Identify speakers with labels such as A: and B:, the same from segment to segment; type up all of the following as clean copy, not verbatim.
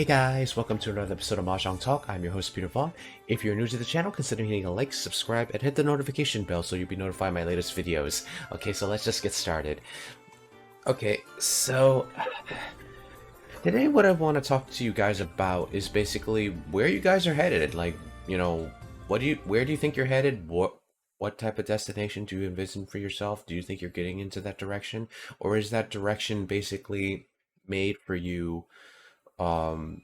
A: Hey guys, welcome to another episode of Mahjong Talk. I'm your host Peter Vaughn. If you're new to the channel, consider hitting a like, subscribe, and hit the notification bell so you'll be notified of my latest videos. Okay, so let's just get started. Okay, so today what I want to talk to you guys about is basically where you guys are headed. Like, where do you think you're headed? What type of destination do you envision for yourself? Do you think you're getting into that direction? Or is that direction basically made for you? Um,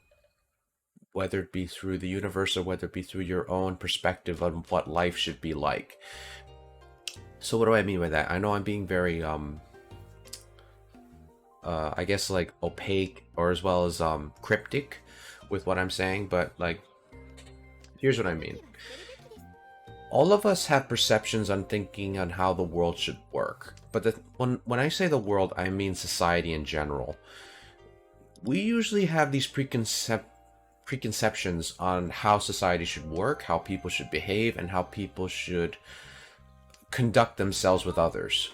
A: whether it be through the universe or whether it be through your own perspective on what life should be like. So what do I mean by that? I know I'm being very I guess like opaque or as well as cryptic with what I'm saying, but like here's what I mean. All of us have perceptions on thinking on how the world should work, but when I say the world, I mean society in general. We usually have these preconceptions on how society should work, how people should behave, and how people should conduct themselves with others.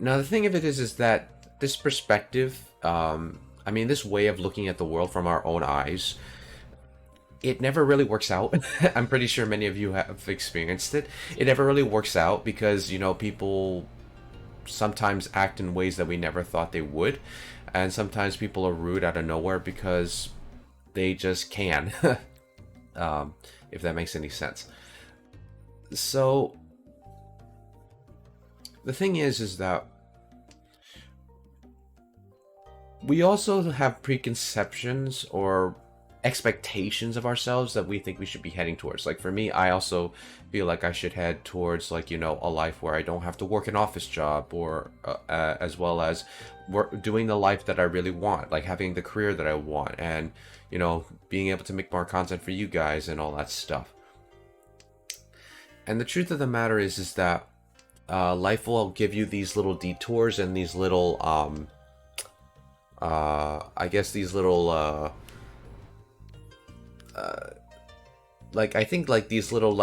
A: Now, the thing of it is that this perspective, this way of looking at the world from our own eyes, it never really works out. I'm pretty sure many of you have experienced it. It never really works out because, people sometimes act in ways that we never thought they would. And sometimes people are rude out of nowhere because they just can. If that makes any sense. So the thing is that we also have preconceptions or expectations of ourselves that we think we should be heading towards. Like for me, I also feel like I should head towards a life where I don't have to work an office job, or as well as doing the life that I really want, like having the career that I want, and being able to make more content for you guys and all that stuff. And the truth of the matter is that life will give you these little detours and these little I guess these little I think these little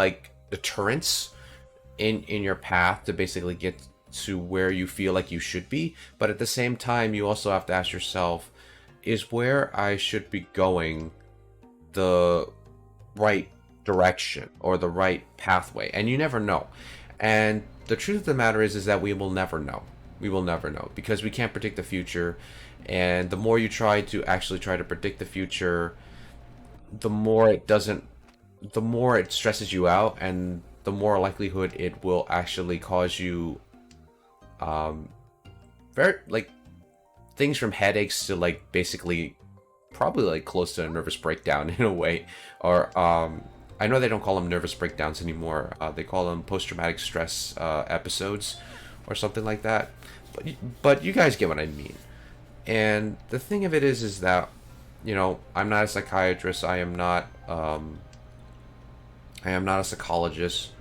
A: deterrents in your path to basically get to where you feel like you should be. But at the same time, you also have to ask yourself, is where I should be going the right direction or the right pathway? And you never know. And the truth of the matter is that we will never know. We will never know because we can't predict the future. And the more you try to predict the future, the more it stresses you out, and the more likelihood it will actually cause you things from headaches to basically probably close to a nervous breakdown in a way. Or I know they don't call them nervous breakdowns anymore. They call them post-traumatic stress episodes or something like that. But you guys get what I mean. And the thing of it is that I'm not a psychiatrist. I am not a psychologist.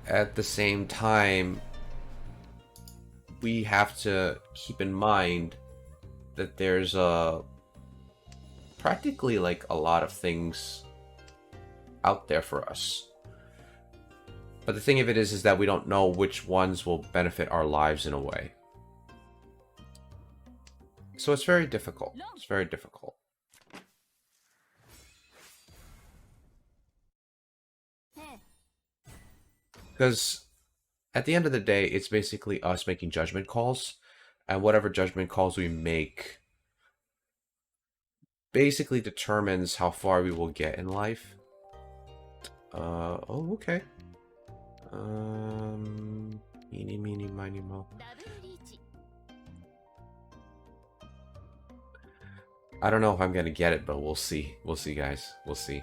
A: At the same time, we have to keep in mind that there's practically a lot of things out there for us. But the thing of it is that we don't know which ones will benefit our lives in a way. So it's very difficult. It's very difficult. Because at the end of the day, it's basically us making judgment calls. And whatever judgment calls we make basically determines how far we will get in life. Oh, okay. Meeny, meeny, miny, mo. I don't know if I'm gonna get it, but we'll see. We'll see, guys. We'll see.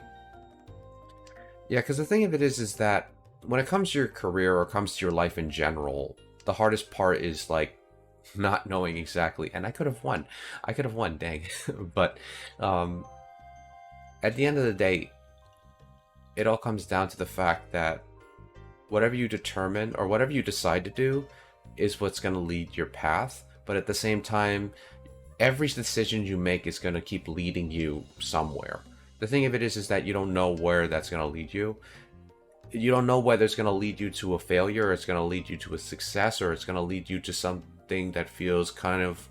A: Yeah, because the thing of it is that when it comes to your career or comes to your life in general, the hardest part is not knowing exactly. And I could have won. Dang. But at the end of the day, it all comes down to the fact that whatever you determine or whatever you decide to do is what's going to lead your path. But at the same time, every decision you make is going to keep leading you somewhere. The thing of it is that you don't know where that's going to lead you. You don't know whether it's going to lead you to a failure, or it's going to lead you to a success, or it's going to lead you to something that feels kind of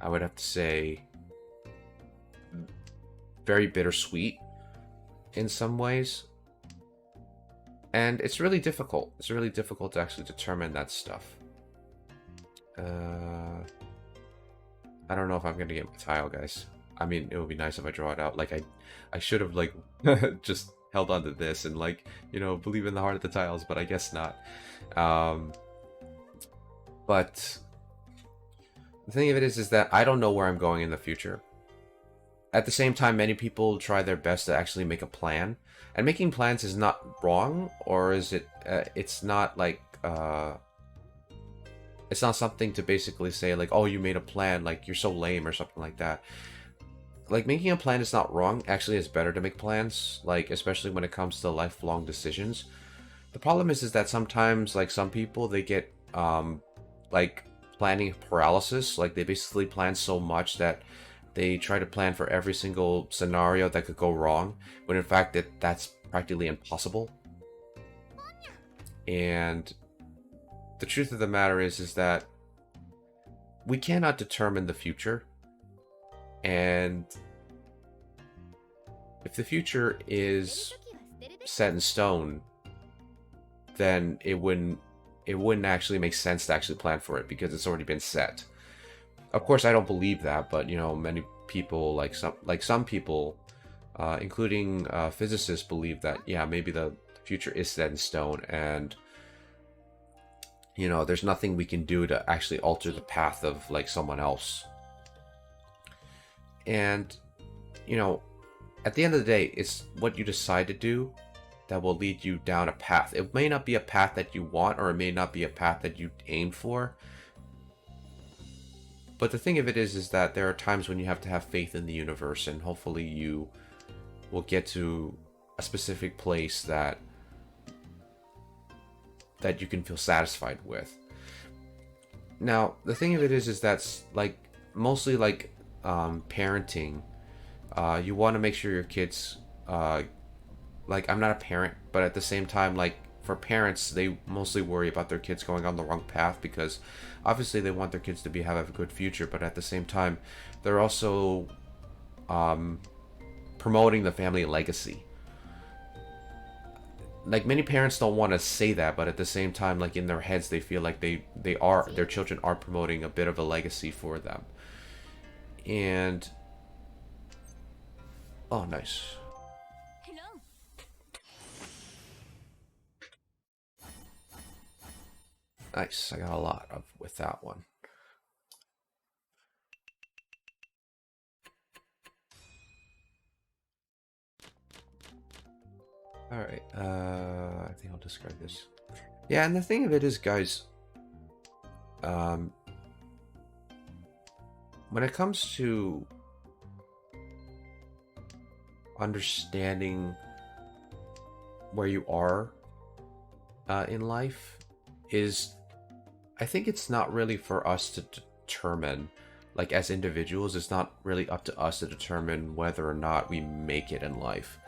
A: I would have to say, very bittersweet in some ways. And it's really difficult. It's really difficult to actually determine that stuff. I don't know if I'm gonna get my tile, guys. I mean, it would be nice if I draw it out. Like, I should have, like, just held on to this and, like, you know, believe in the heart of the tiles, but I guess not. But the thing of it is that I don't know where I'm going in the future. At the same time, many people try their best to actually make a plan. And making plans is not wrong, or is it, it's not like, it's not something to basically say like, oh, you made a plan, like you're so lame or something like that. Like, making a plan is not wrong. Actually, it's better to make plans, like, especially when it comes to lifelong decisions. The problem is that sometimes, like, some people, they get, like, planning paralysis. Like, they basically plan so much that they try to plan for every single scenario that could go wrong, when in fact that's practically impossible. And the truth of the matter is that we cannot determine the future. And if the future is set in stone, then it wouldn't actually make sense to actually plan for it, because it's already been set. Of course, I don't believe that, but you know, many people, like some people, including physicists, believe that, yeah, maybe the future is set in stone, and you know, there's nothing we can do to actually alter the path of, like, someone else. And you know, at the end of the day, it's what you decide to do that will lead you down a path. It may not be a path that you want, or it may not be a path that you aim for. But the thing of it is that there are times when you have to have faith in the universe, and hopefully you will get to a specific place that you can feel satisfied with. Now, the thing of it is that's like mostly like parenting. You want to make sure your kids, like, I'm not a parent, but at the same time, like, for parents, they mostly worry about their kids going on the wrong path, because obviously they want their kids to have a good future, but at the same time, they're also promoting the family legacy. Like, many parents don't want to say that, but at the same time, like, in their heads, they feel like their children are promoting a bit of a legacy for them. And oh, nice. Nice, I got a lot with that one. Alright, I think I'll discard this. Yeah, and the thing of it is, guys, when it comes to understanding where you are in life, I think it's not really for us to determine, like, as individuals, it's not really up to us to determine whether or not we make it in life.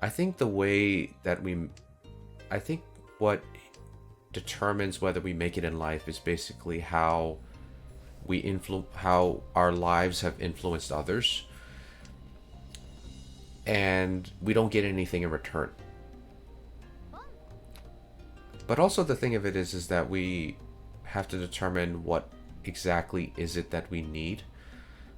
A: I think what determines whether we make it in life is basically how our lives have influenced others, and we don't get anything in return. But also the thing of it is that we have to determine what exactly is it that we need.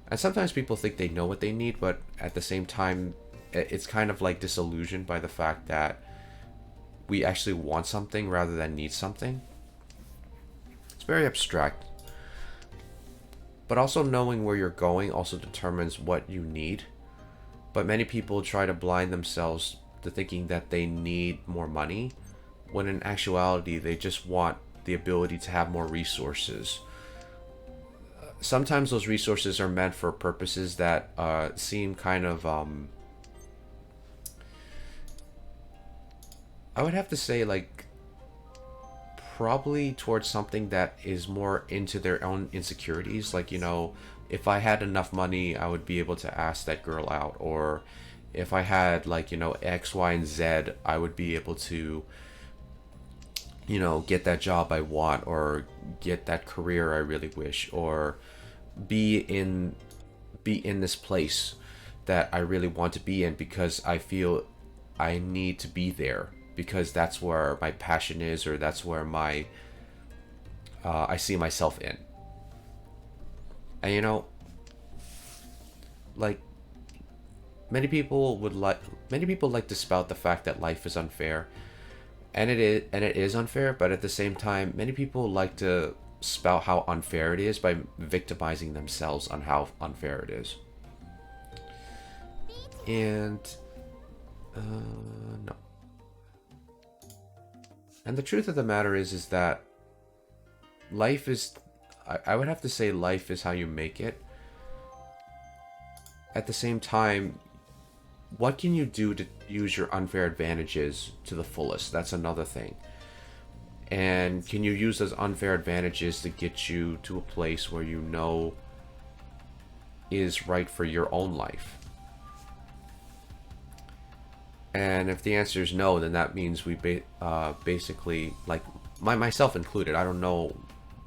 A: And sometimes people think they know what they need, but at the same time, it's kind of like disillusioned by the fact that we actually want something rather than need something. It's very abstract. But also knowing where you're going also determines what you need. But many people try to blind themselves to thinking that they need more money, when in actuality they just want the ability to have more resources. Sometimes those resources are meant for purposes that seem kind of I would have to say, like, probably towards something that is more into their own insecurities. Like, you know, if I had enough money, I would be able to ask that girl out. Or if I had, like, you know, X, Y, and Z, I would be able to, you know, get that job I want, or get that career I really wish, or be in this place that I really want to be in, because I feel I need to be there, because that's where my passion is, or that's where my I see myself in. And like many people like to spout the fact that life is unfair, and it is unfair, but at the same time many people like to spout how unfair it is by victimizing themselves on how unfair it is. And no. And the truth of the matter is that life is, I would have to say life is how you make it. At the same time, what can you do to use your unfair advantages to the fullest? That's another thing. And can you use those unfair advantages to get you to a place where you know is right for your own life? And if the answer is no, then that means we basically, like myself included, I don't know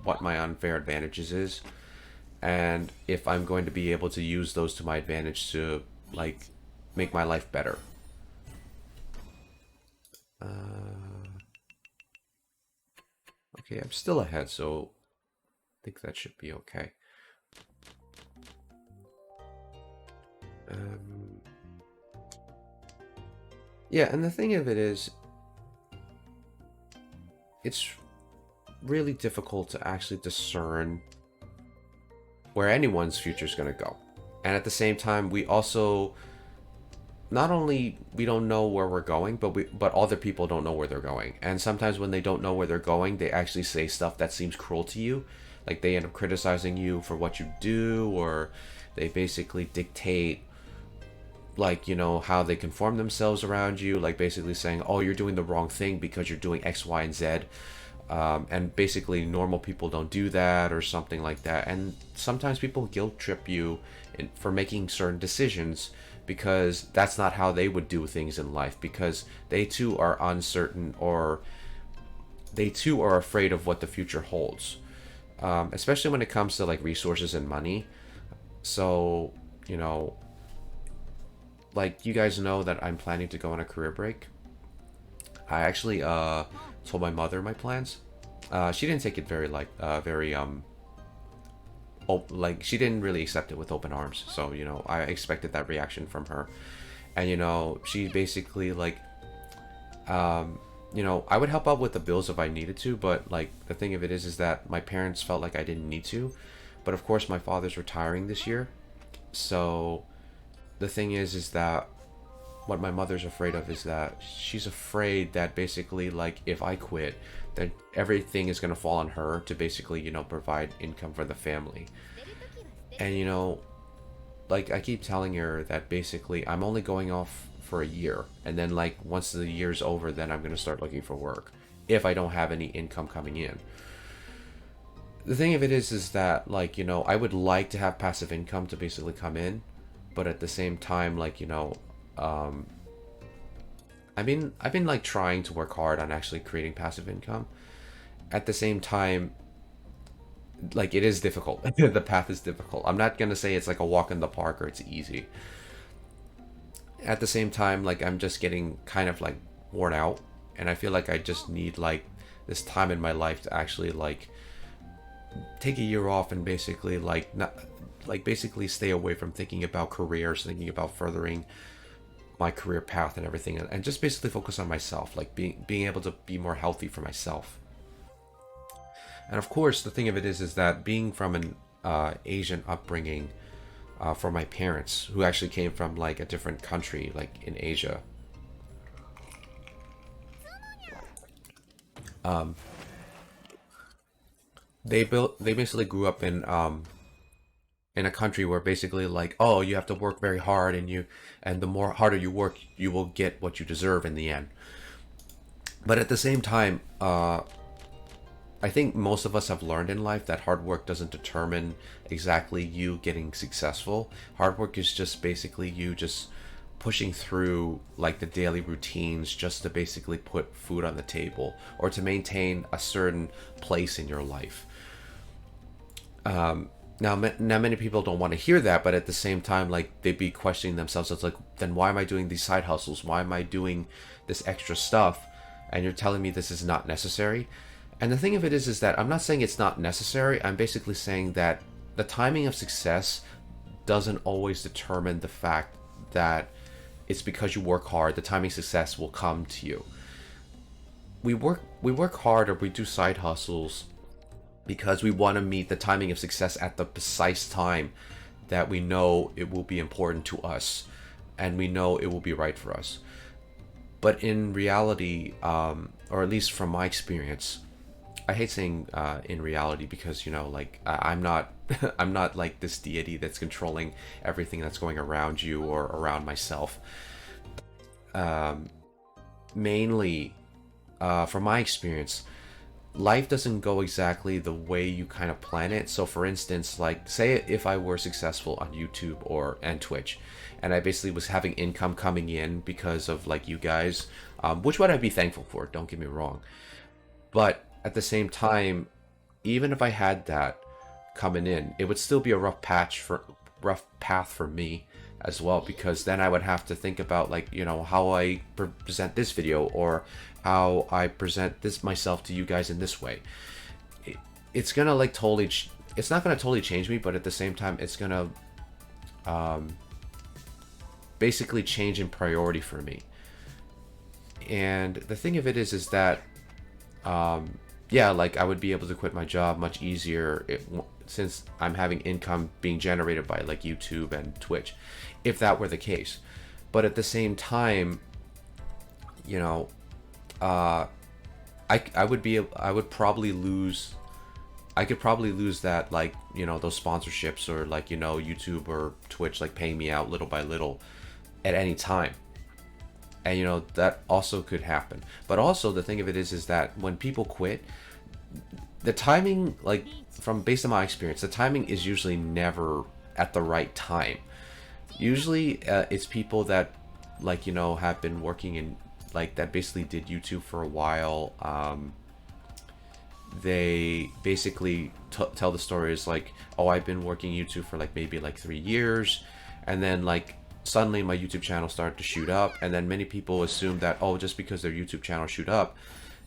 A: what my unfair advantages is, and if I'm going to be able to use those to my advantage to like make my life better. Okay, I'm still ahead, so I think that should be okay. Yeah, and the thing of it is, it's really difficult to actually discern where anyone's future is going to go. And at the same time, we also, not only we don't know where we're going, but other people don't know where they're going. And sometimes when they don't know where they're going, they actually say stuff that seems cruel to you. Like they end up criticizing you for what you do, or they basically dictate, like, how they conform themselves around you, like basically saying, oh, you're doing the wrong thing because you're doing X, Y, and Z. And basically normal people don't do that, or something like that. And sometimes people guilt trip you for making certain decisions, because that's not how they would do things in life, because they too are uncertain, or they too are afraid of what the future holds, especially when it comes to like resources and money. So like, you guys know that I'm planning to go on a career break. I actually told my mother my plans. She didn't take it very like she didn't really accept it with open arms. So I expected that reaction from her, and she basically like, I would help out with the bills if I needed to, but like the thing of it is that my parents felt like I didn't need to. But of course my father's retiring this year, so the thing is that what my mother's afraid of is that she's afraid that basically, like, if I quit, then everything is going to fall on her to basically, provide income for the family. And, like, I keep telling her that basically I'm only going off for a year. And then, like, once the year's over, then I'm going to start looking for work if I don't have any income coming in. The thing of it is that, like, I would like to have passive income to basically come in. But at the same time, like, I've been like trying to work hard on actually creating passive income. At the same time, like, it is difficult. The path is difficult. I'm not gonna say it's like a walk in the park or it's easy. At the same time, like, I'm just getting kind of like worn out, and I feel like I just need like this time in my life to actually like take a year off and basically like not like basically stay away from thinking about careers, thinking about furthering my career path and everything, and just basically focus on myself, like being able to be more healthy for myself. And of course, the thing of it is that being from an Asian upbringing, for my parents, who actually came from like a different country, like in Asia, they basically grew up in a country where basically like, oh, you have to work very hard, and the more harder you work, you will get what you deserve in the end. But at the same time, I think most of us have learned in life that hard work doesn't determine exactly you getting successful. Hard work is just basically you just pushing through like the daily routines just to basically put food on the table, or to maintain a certain place in your life. Now, now many people don't want to hear that, but at the same time, like, they'd be questioning themselves. It's like, then why am I doing these side hustles? Why am I doing this extra stuff? And you're telling me this is not necessary. And the thing of it is that I'm not saying it's not necessary. I'm basically saying that the timing of success doesn't always determine the fact that it's because you work hard. The timing of success will come to you. We work hard, or we do side hustles because we want to meet the timing of success at the precise time that we know it will be important to us and we know it will be right for us. But in reality, or at least from my experience, I hate saying in reality because, you know, like, I'm not I'm not like this deity that's controlling everything that's going around you or around myself. Mainly, from my experience, life doesn't go exactly the way you kind of plan it. So for instance, like, say if I were successful on YouTube and Twitch, and I basically was having income coming in because of, like, you guys, which would I be thankful for, don't get me wrong. But at the same time, even if I had that coming in, it would still be a rough path for me as well, because then I would have to think about, like, you know, how I present this video or how I present this myself to you guys in this way. It's gonna, like, totally it's not gonna totally change me, but at the same time it's gonna basically change in priority for me. And the thing of it is that yeah, like, I would be able to quit my job much easier since I'm having income being generated by, like, YouTube and Twitch, if that were the case. But at the same time, you know, I could probably lose that, like, you know, those sponsorships, or, like, you know, YouTube or Twitch, like, paying me out little by little at any time. And, you know, that also could happen. But also the thing of it is that when people quit, the timing, like, based on my experience, the timing is usually never at the right time. Usually it's people that, like, you know, have been working in, like, that basically did YouTube for a while. They basically tell the stories like, oh, I've been working YouTube for, like, maybe like 3 years, and then, like, suddenly my YouTube channel started to shoot up, and then many people assume that, oh, just because their YouTube channel shoot up,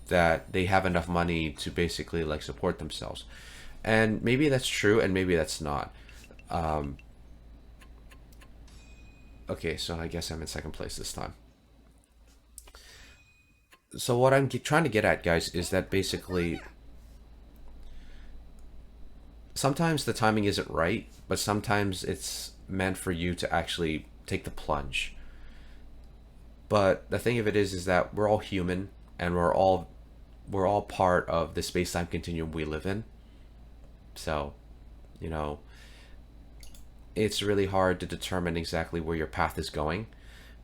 A: that they have enough money to basically, like, support themselves. And maybe that's true, and maybe that's not. Okay, so I guess I'm in second place this time. So what I'm trying to get at, guys, is that basically sometimes the timing isn't right, but sometimes it's meant for you to actually take the plunge. But the thing of it is that we're all human, and we're all part of the space-time continuum we live in. So, you know, it's really hard to determine exactly where your path is going,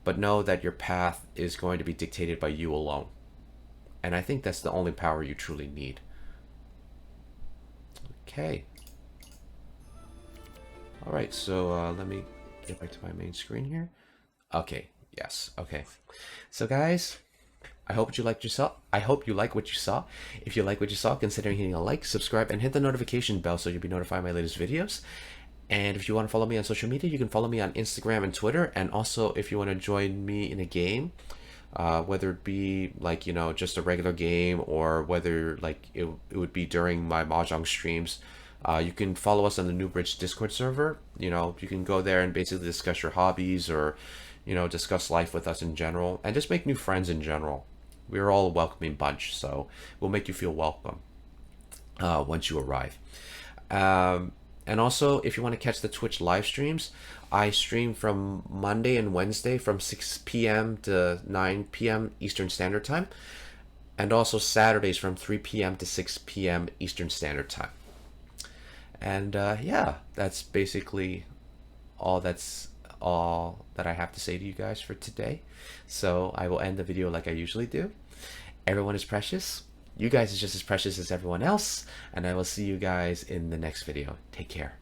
A: but know that your path is going to be dictated by you alone. And I think that's the only power you truly need. Okay. All right, so let me get back to my main screen here. Okay, yes, okay. So guys, I hope you liked what you saw. I hope you like what you saw. If you like what you saw, consider hitting a like, subscribe, and hit the notification bell so you'll be notified of my latest videos. And if you want to follow me on social media, you can follow me on Instagram and Twitter. And also, if you want to join me in a game, whether it be, like, you know, just a regular game, or whether, like, it would be during my Mahjong streams, you can follow us on the Newbridge Discord server. You know, you can go there and basically discuss your hobbies, or, you know, discuss life with us in general, and just make new friends in general. We're all a welcoming bunch, so we'll make you feel welcome once you arrive. And also, if you want to catch the Twitch live streams, I stream from Monday and Wednesday from 6 p.m. to 9 p.m. Eastern Standard Time, and also Saturdays from 3 p.m. to 6 p.m. Eastern Standard Time. And yeah, that's basically all that I have to say to you guys for today. So I will end the video like I usually do. Everyone is precious. You guys is just as precious as everyone else. And I will see you guys in the next video. Take care.